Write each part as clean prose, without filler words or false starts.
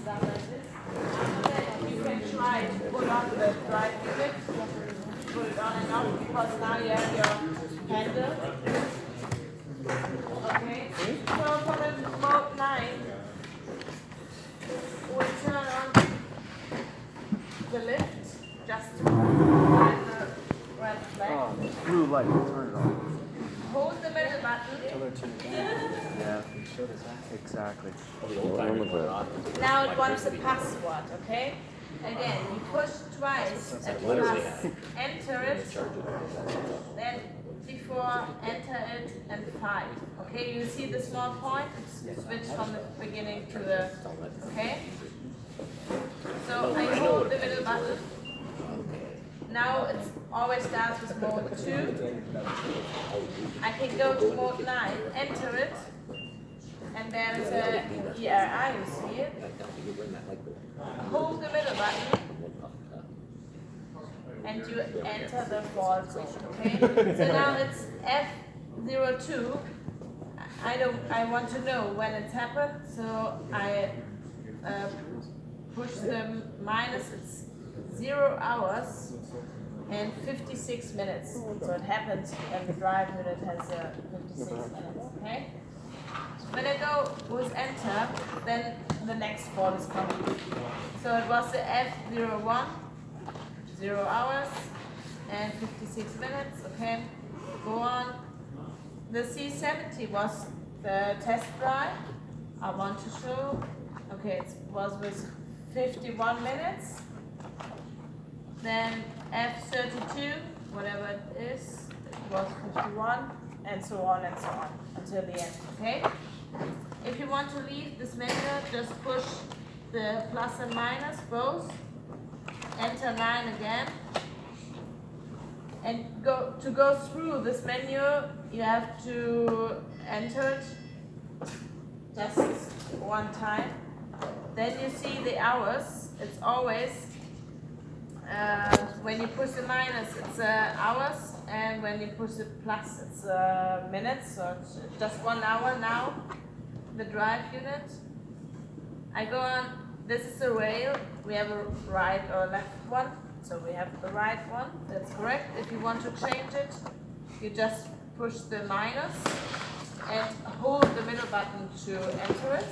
done like this. After that, you can try to put on the drive unit, put it on and off, because now you have your handle. Okay, so for the mode 9, we turn on the lift just to find the red flag. Oh, blue light, turn it on. Hold the middle button. Yeah, exactly. Now it wants a password, okay? Again, you push twice and plus enter it, then before enter it and 5. Okay, you see the small point? It's switched from the beginning to the, okay? So I hold the middle button. Now it always starts with mode 2. I can go to mode 9, enter it, and there's a ERI, you see it. Hold the middle button, and you enter the fault zone, okay? So now it's F02. I want to know when it's happened, so I push the minus, it's 0 hours and 56 minutes. So it happens when the drive unit has 56 minutes, okay? When I go with enter, then the next fault is coming. So it was the F01, 0 hours and 56 minutes, okay? Go on. The C70 was the test drive I want to show. Okay, it was with 51 minutes. Then F32, whatever it is, it was 51, and so on until the end, okay? If you want to leave this menu, just push the plus and minus both, enter 9 again, and to go through this menu, you have to enter it just one time. Then you see the hours. It's always when you push the minus, it's hours, and when you push the plus, it's minutes. So it's just 1 hour now. The drive unit. I go on. This is the rail. We have a right or left one. So we have the right one. That's correct. If you want to change it, you just push the minus and hold the middle button to enter it.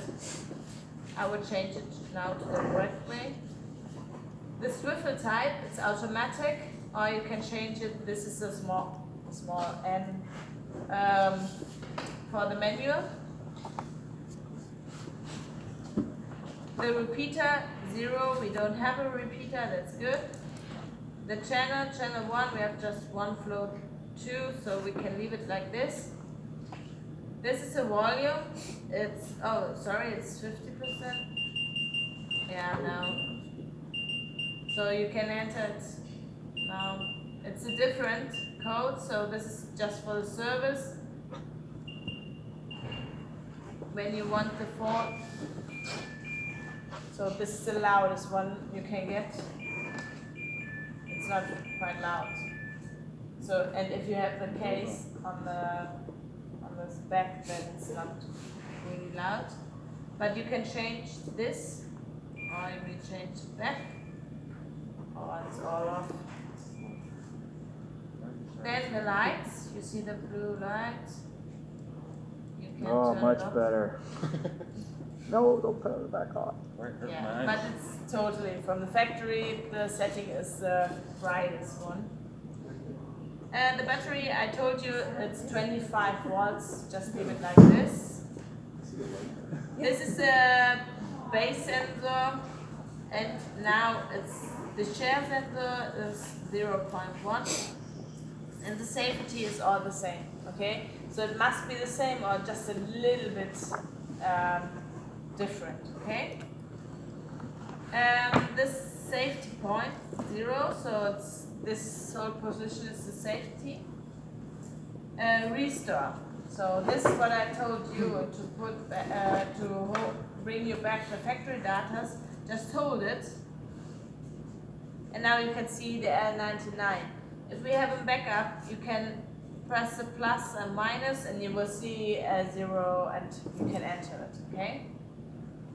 I will change it now to the correct way. The swivel type, it's automatic, or you can change it. This is a small N for the manual. The repeater 0, we don't have a repeater, that's good. The channel 1, we have just one float 2, so we can leave it like this. This is a volume. It's it's 50%. Yeah, now. So you can enter it now. It's a different code, so this is just for the service. When you want the fault. So this is the loudest one you can get. It's not quite loud. So, and if you have the case on the back, then it's not really loud. But you can change this, or you will change that, or it's all off. Then the lights, you see the blue lights. You can turn much it off. better. No, don't put it back on. Yeah, but it's totally from the factory. The setting is the brightest one. And the battery, I told you, it's 25 volts. Just leave it like this. This is a base sensor, and now it's the share sensor is 0.1, and the safety is all the same. Okay, so it must be the same or just a little bit different. Okay. This safety point 0, so it's this whole position is the safety. Restore. So this is what I told you to put bring you back the factory data. Just hold it, and now you can see the L99. If we have a backup, you can press the plus and minus, and you will see a 0, and you can enter it. Okay.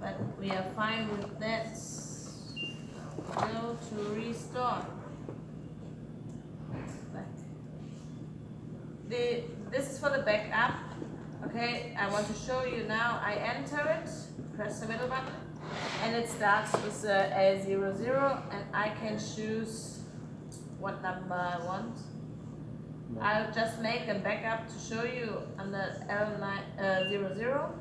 but we are fine with that. Go to restore. This is for the backup. Okay, I want to show you now. I enter it, press the middle button, and it starts with L00, and I can choose what number I want. I'll just make a backup to show you under L00.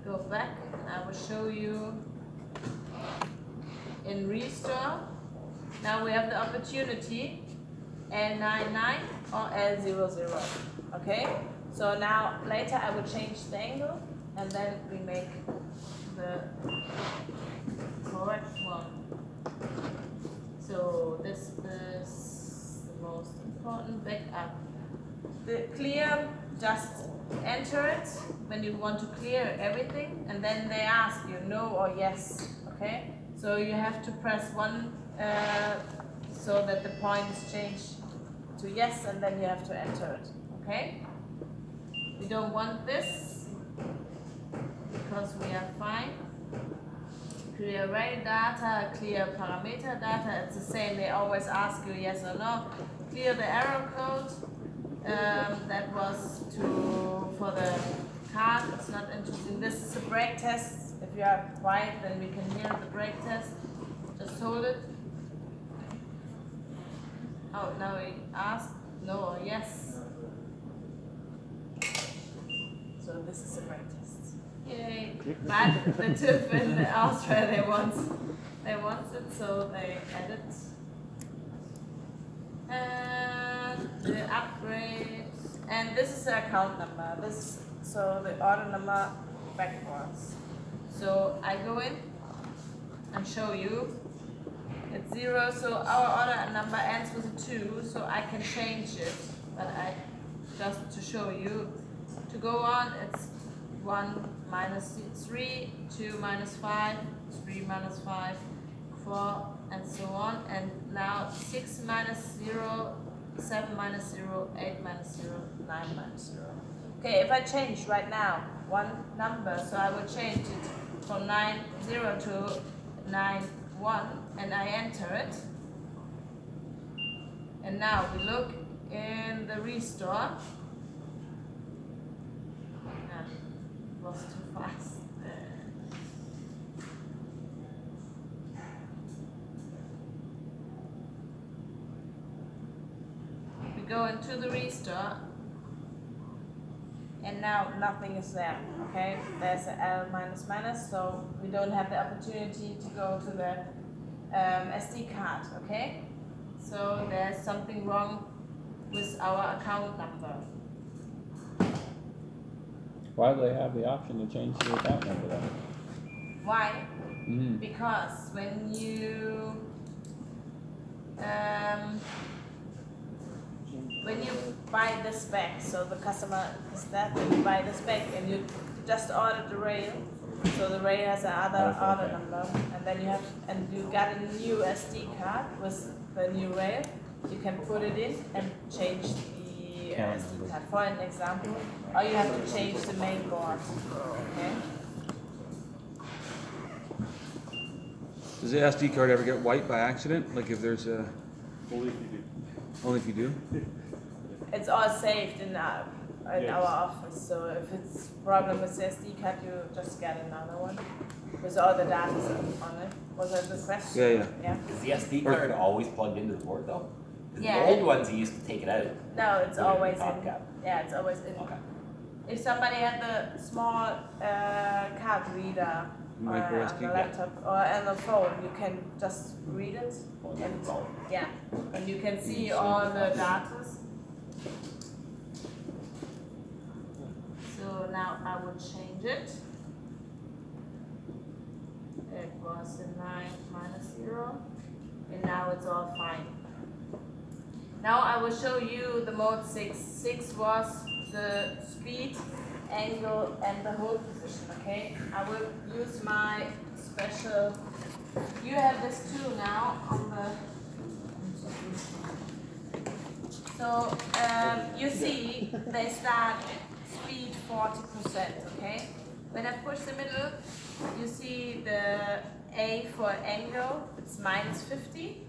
Go back, and I will show you in restore. Now we have the opportunity L99 or L00. Okay? So now later I will change the angle and then we make the correct one. So this is the most important backup. The clear, just enter it when you want to clear everything and then they ask you no or yes. Okay? So you have to press one so that the point is changed to yes and then you have to enter it. Okay? We don't want this because we are fine. Clear array data, clear parameter data, it's the same, they always ask you yes or no. Clear the error code, that was for the card, it's not interesting. This is a break test, if you are quiet then we can hear the break test. Just hold it. Oh, now we ask no or yes. So this is a break test. Yay! But the TÜV and the Austria they want it, so they add it. And the upgrade, and this is the account number. So the order number backwards. So I go in and show you. It's 0, so our order number ends with a 2, so I can change it. But just to show you, to go on, it's 1 minus 3, 2 minus 5, 3 minus 5, 4, and so on. And now 6 minus 0, 7 minus 0, 8 minus 0, 9 minus 0. Okay, if I change right now one number, so I will change it from 9, 0 to 9, 1, and I enter it. And now we look in the restore. Was too fast. We go into the restore and now nothing is there. Okay, there's a L minus minus, so we don't have the opportunity to go to the SD card. Okay, so there's something wrong with our account number. Why do they have the option to change the account number then? Why? Because when you buy this bag, so the customer is that you buy this bag and you just order the rail, so the rail has another order number, and then you got a new SD card with the new rail. You can put it in and change the SD card. For an example, or you have to change the main board. Okay. Does the SD card ever get wiped by accident? Like if there's a... Only if you do. Only if you do? It's all saved in our office, so if it's a problem with the SD card, you just get another one with all the data on it. Was that the question? Yeah. Is the SD card always plugged into the board though? 'Cause Yeah. the old ones you used to take it out. No, it's Put it in always the top in. cap. Yeah, it's always in. Okay. If somebody had the small card reader Micro on SD the card. laptop or on the phone, you can just read it. On the And, phone. yeah, and you can see all the data. So now I will change it. It was a 9 minus 0, and now it's all fine. Now I will show you the mode 6. 6 was the speed, angle, and the hold position, okay? I will use my special, you have this too now on the, so you see they start speed 40%, okay? When I push the middle, you see the A for angle, it's minus 50.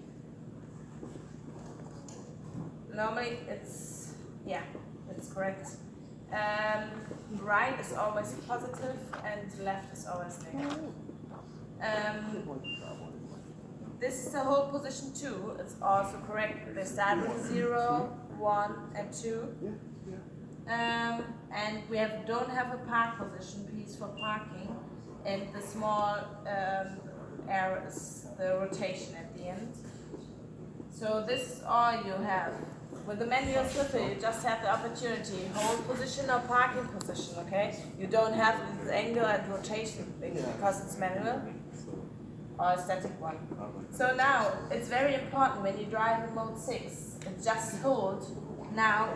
Normally it's, yeah, it's correct. Right is always positive and left is always negative. This is the whole position 2, it's also correct. They start with 0, 1 and 2. And we don't have a park position piece for parking, and the small arrow is the rotation at the end. So this is all you have. With the manual slipper, you just have the opportunity, hold position or parking position, okay? You don't have this angle and rotation thing because it's manual or a static one. So now, it's very important when you drive in mode 6, it just hold now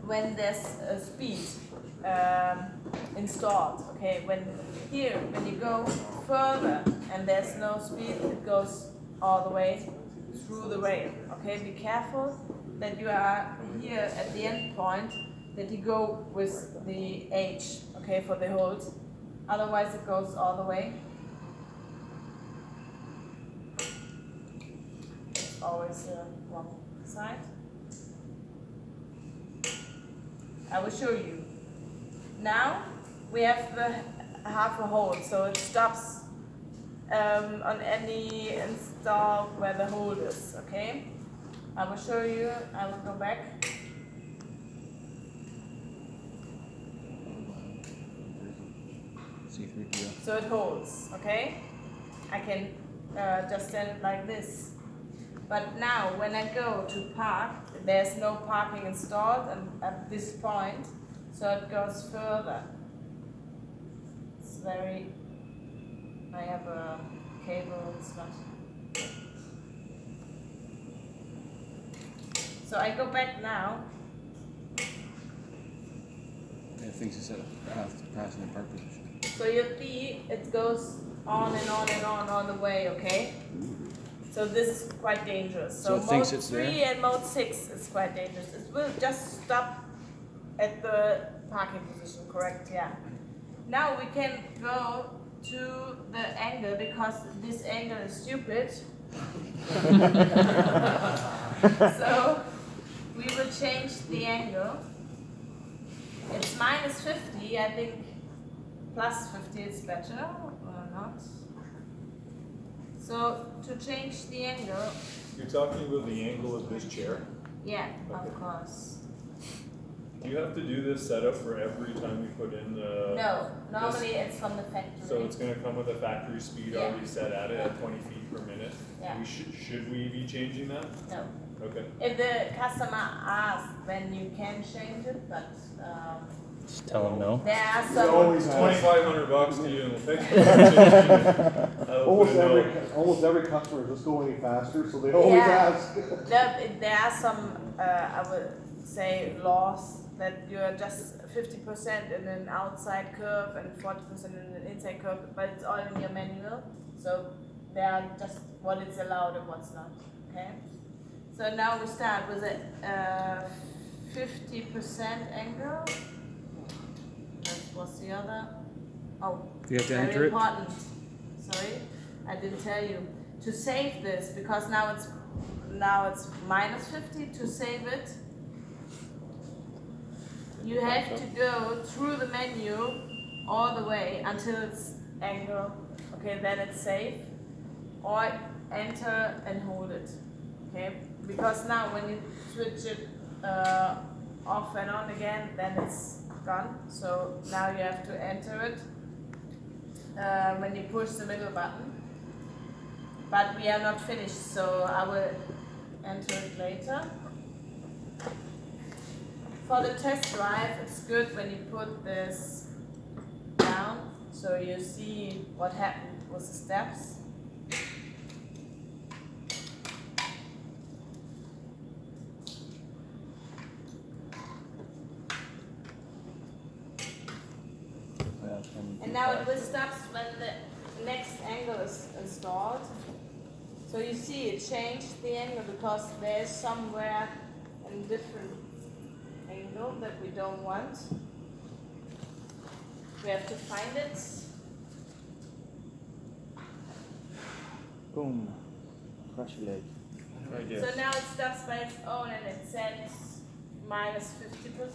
when there's a speed installed, okay? When you go further and there's no speed, it goes all the way through the rail, okay? Be careful that you are here at the end point, that you go with the H, okay, for the hold. Otherwise it goes all the way. It's always the wrong side. I will show you. Now we have the half a hold, so it stops on any install where the hold is, okay? I will show you, I will go back. C3PO. So it holds, okay? I can just stand it like this. But now when I go to park, there's no parking installed at this point, so it goes further. It's very, I have a cable, it's not. So I go back now. It thinks it's passing the park position. So you see it goes on and on and on all the way, okay? So this is quite dangerous. So it mode thinks it's 3 there? and mode 6 is quite dangerous. It will just stop at the parking position, correct? Yeah. Now we can go to the angle because this angle is stupid. So we will change the angle. It's minus 50, I think plus 50 is better or not. So to change the angle, You're talking about the angle of this chair? yeah, Okay. of course. Do you have to do this setup for every time you put in the? No, normally it's from the factory. So it's gonna come with a factory speed Yeah. already set at it at 20 feet per minute? Yeah. Should we be changing that? No. Okay. If the customer asks, then you can change it, but Just tell them no. there are So some. it's $2,500 to you and we'll fix it. Almost every customer is just go any faster, so they always Yeah. ask. There are some, I would say, laws that you're just 50% in an outside curve and 40% in an inside curve, but it's all in your manual. So they are just what is allowed and what's not. Okay. So now we start with a 50% angle. What's the other? Oh, Do you have to very enter it? important. Sorry, I didn't tell you. To save this, because now it's minus 50. To save it, you have to go through the menu all the way until it's angle. Okay, then it's safe. Or enter and hold it. Okay, because now when you switch it off and on again, then it's gone. So now you have to enter it when you push the middle button. But we are not finished, so I will enter it later. For the test drive, it's good when you put this down, so you see what happened with the steps. And now it will stop when the next angle is installed. So you see it changed the angle because there's somewhere a different angle that we don't want. We have to find it. Boom. Crush your leg. I guess. So now it stops by its own and it sends minus 50%.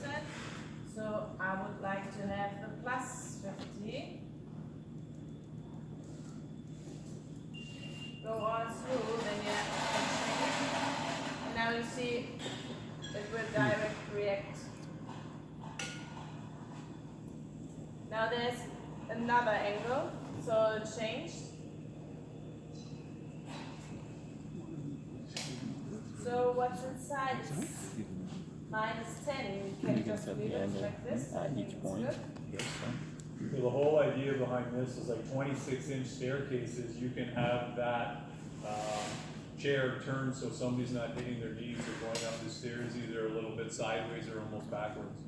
So I would like to have the plus 50. Go all through, then you have and now you see it will direct react. Now there's another angle, so it changed. So what's inside is minus 10. You can just leave it like this. I think Each it's point. good. Yes, So the whole idea behind this is like 26-inch staircases, you can have that chair turned so somebody's not hitting their knees or going down the stairs either a little bit sideways or almost backwards.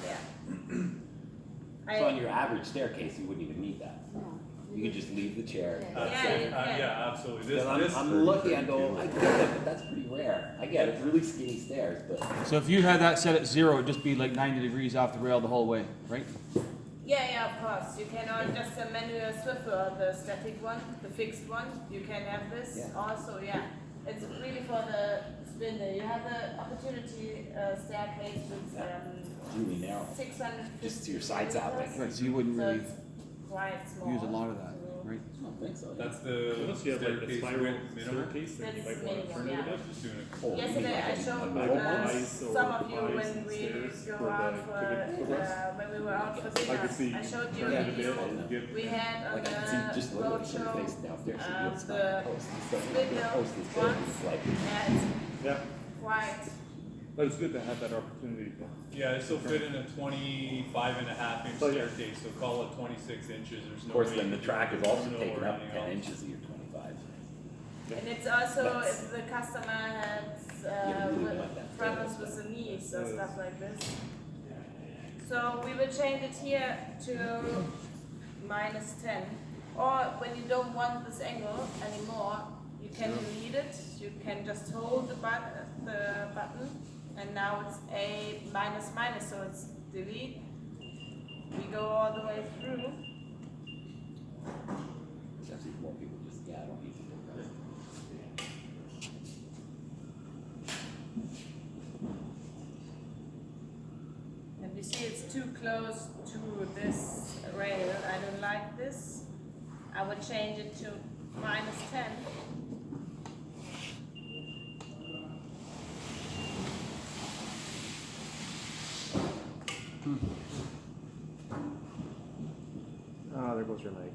Yeah. So on your average staircase, you wouldn't even need that. You could just leave the chair. Yeah, you can. Yeah, absolutely. This, Because I'm looking, I go, I get it, but that's pretty rare. I get it, it's really skinny stairs, but So if you had that set at 0, it'd just be like 90 degrees off the rail the whole way, right? Yeah, of course. You can on just a manual Swiffer, the static one, the fixed one. You can have this Yeah. also. Yeah, it's really for the spindle. You have the opportunity staircase with really narrow. 650. Just to your sides out, like. Right, so you wouldn't So really it's quite small. use a lot of that, So right? I don't think so. That's the Unless you have like the staircase spiral width minimum. staircase, then you That's might want to turn it a minimum, bit. Just doing it. Oh, you Yesterday mean I like showed like eyes or some of you eyes when and we stairs go for out the- for for the rest? when we were out for I dinner. could see I showed you turning a it a bit video and get. we had on Like I can the see just literally road put your face show. downstairs and um, it's the not post. It's like the spindle post is big. once. It's like Yeah, it's Yeah, quite. but it's good to have that opportunity. Yeah, it still fit in a 25.5-inch Oh, yeah. staircase, so call it 26 inches. There's Of no course, way then you the can track is do also no taken or up anything 10 else. inches of your 25. And it's also That's- if the customer has Yeah, really want that problems staircase. with the knees or stuff like this. So we will change it here to minus 10. Or when you don't want this angle anymore, you can delete it. You can just hold the button, and now it's a minus minus, so it's delete. We go all the way through. It's actually more people just, yeah, I don't need to do that. And you see it's too close to this rail. I don't like this. I would change it to minus 10. Ah, there goes your leg.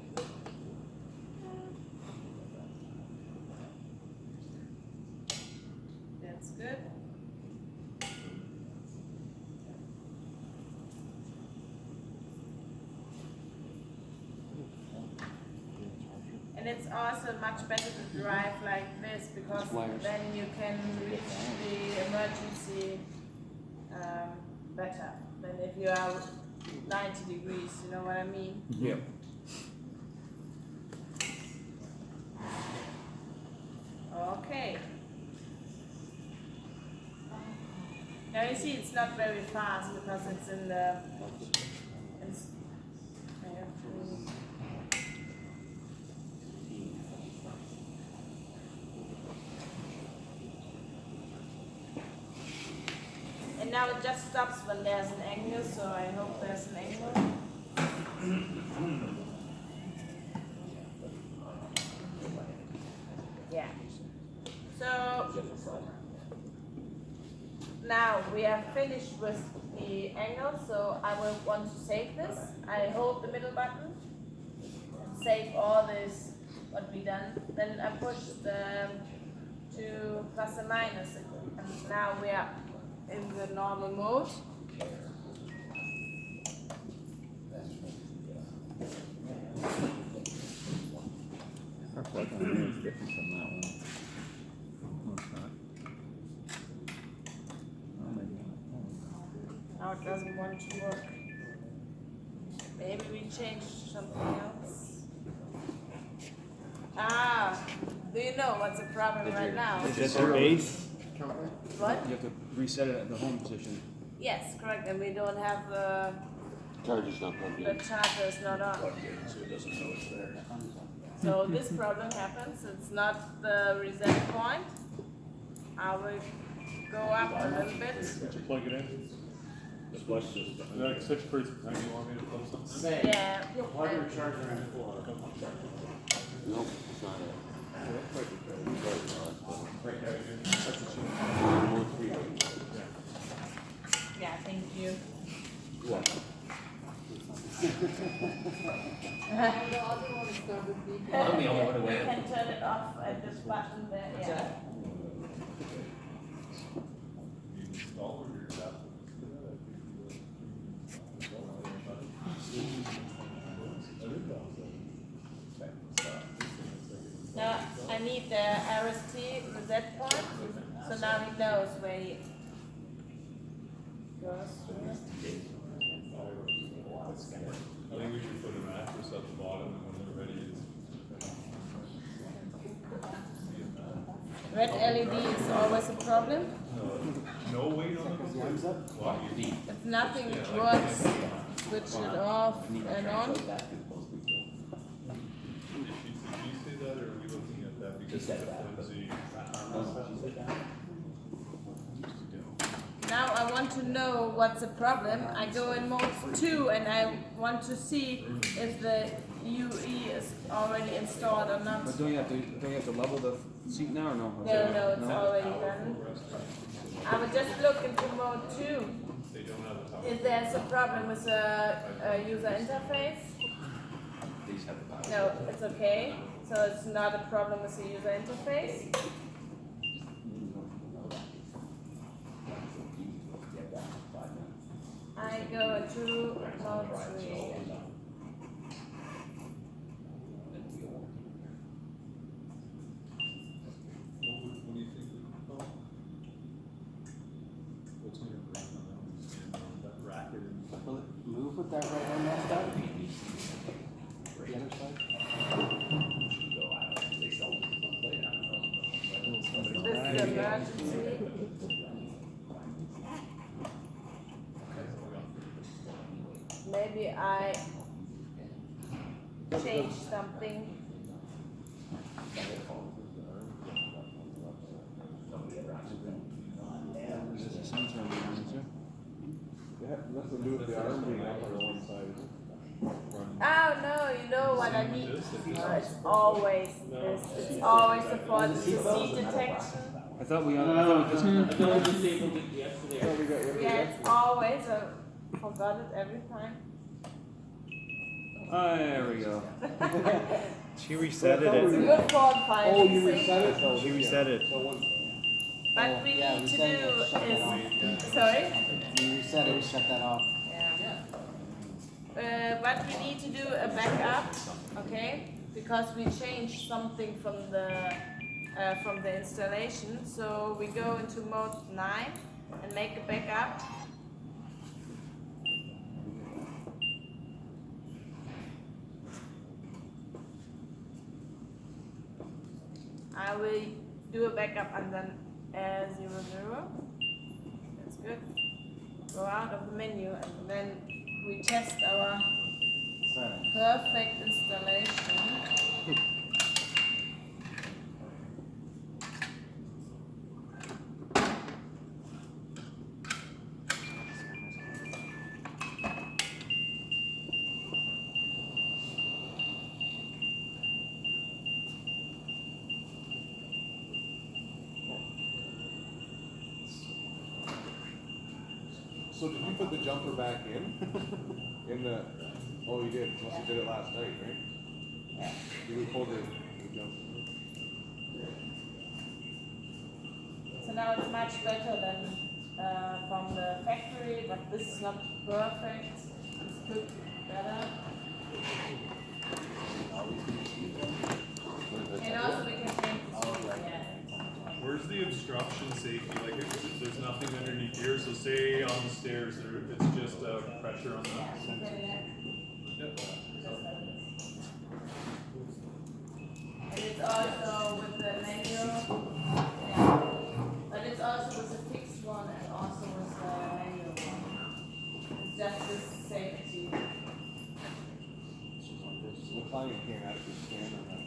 That's good. And it's also much better to drive like this because Wires. then you can reach the emergency better than if you are 90 degrees, you know what I mean? Yeah. Okay. Now you see it's not very fast because it's in the. It's, I have to- and now it just stops when there's an angle, so I hope there's an angle. Yeah. So now we are finished with the angle, so I will want to save this. I hold the middle button, save all this, what we done. Then I push the to plus and minus, and now we are in the normal mode. Our plug on here is different from that one. No, it's not. Oh, maybe not. Now it doesn't want to work. Maybe we change something else. Ah, do you know what's the problem right now? Is that the base? What? You have to reset it at the home position. Yes, correct, and we don't have the Charger's not plugged the in. charger is not on. So it doesn't know it's there. So this problem happens, it's not the reset point. I will go up a little bit. Did you plug it in? Flush this. Like such first time you want me to plug something? Yeah. Plug your charger in for. Nope, it's not it. Yeah, thank you. I'm the only one away. You can turn it off at this button there, yeah. Now, I need the RST reset point, so now he knows where he goes through it. I think we should put a mattress at the bottom and when they're ready, Red LED is always a problem. no weight on the computer. Well, you- If nothing works, switch it off and on. Did she say that, or are we looking at that because said of that, but- flimsy? Now I want to know what's the problem. I go in mode 2 and I want to see if the UE is already installed or not. But don't you have to level the seat now or no? No, it's already done. I will just look into mode 2. They don't have the power. If there's a problem with the user interface. These have the power. No, it's okay. So it's not a problem with the user interface. I go to mode 3. What do you think? What's on your brain on that one? And that racket and. Will it move with that right arm messed up? The other side? This is emergency. Maybe I change something. Nothing to do with the arm being up on the one side. Oh no, you know what I need? It's always this. It's always the fault. It's the seat detection. I thought we just. Yeah, it's always. I forgot it every time. There we go. She reset It's it. your fault, finding. Oh, you reset it? So She reset it. So one. What we need to do is. Sorry? You reset it, shut that off. But we need to do a backup, okay? Because we changed something from the installation. So we go into mode 9 and make a backup. I will do a backup and then 00. That's good. Go out of the menu and then we test our perfect installation. So did you put the jumper back in? In the, oh you did, unless you did it last night, right? Yeah. You pulled the jumper. So now it's much better than from the factory, but this is not perfect. It's good better. And also we can change the shape again. Where's the obstruction safety? Like, if there's nothing underneath here, so say on the stairs, it's just pressure on the. Yep. And it's also with the manual, yeah. But it's also with the fixed one and also with the manual one. It's just this safety. The client can't actually stand on that.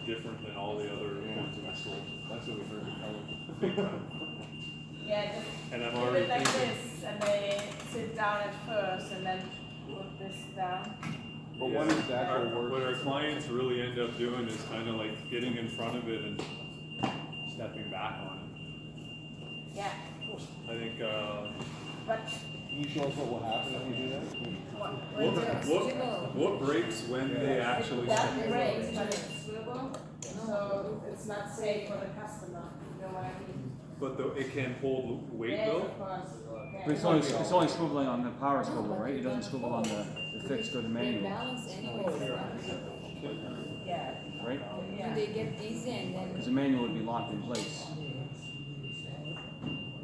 different than all the other ones that we sold. That's what we heard it coming. Big time. Yeah, just And I'm do already it like thinking, this, and they sit down at first, and then put this down. But what is the actual what work? our clients really end up doing is kind of like getting in front of it and stepping back on it. Yeah, I think, but Can you show us what will happen if you do that? what breaks when they actually that step breaks, but it's swivel, so it's not safe for the customer. You know what I mean? But it can hold weight Yes, though? of course. But it's only swiveling on the power swivel, right? It doesn't swivel on the fixed or the manual, balance anyways. Yeah, right? yeah. They get dizzy and Because then the manual would be locked in place.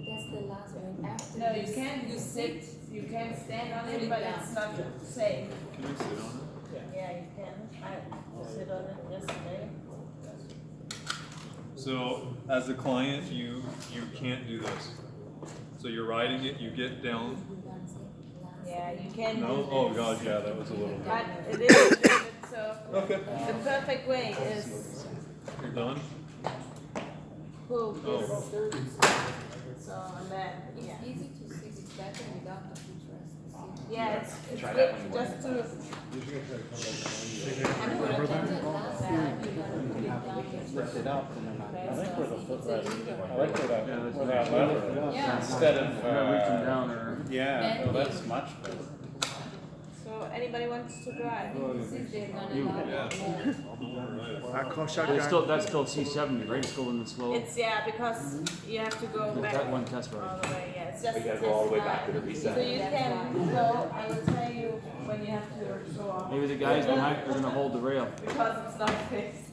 that's the last one. After No, you can sit, you can stand on it, but it's not safe. Can I sit on it? Yeah, you can. I sit on it yesterday. So as a client, you can't do this. So you're riding it, you get down. Yeah, you can. No? do Oh this. god, yeah, that was a little. But it is a little bit so. Okay. The perfect way is You're done? pull this. Oh. So and then It's yeah. easy to see it's better without a footrest. Yeah, it's Try good that when you just to. And when I did it last time, you gotta put it down. Lift it up and then I think with a footrest, It's I like where that, Yeah, that's where that lever, Yeah. instead of, Not reaching down or. yeah, well, that's much better. So anybody wants to drive? Since they're gonna You- allow more. That's still C70, right? It's still in the slow. It's because you have to go back That one test all ride. the way. Yeah, it's just. You gotta a go all the way test back to the ride. reset. So you can go. I will tell you when you have to go off Maybe the guys behind are gonna hold the rail. because it's not fixed.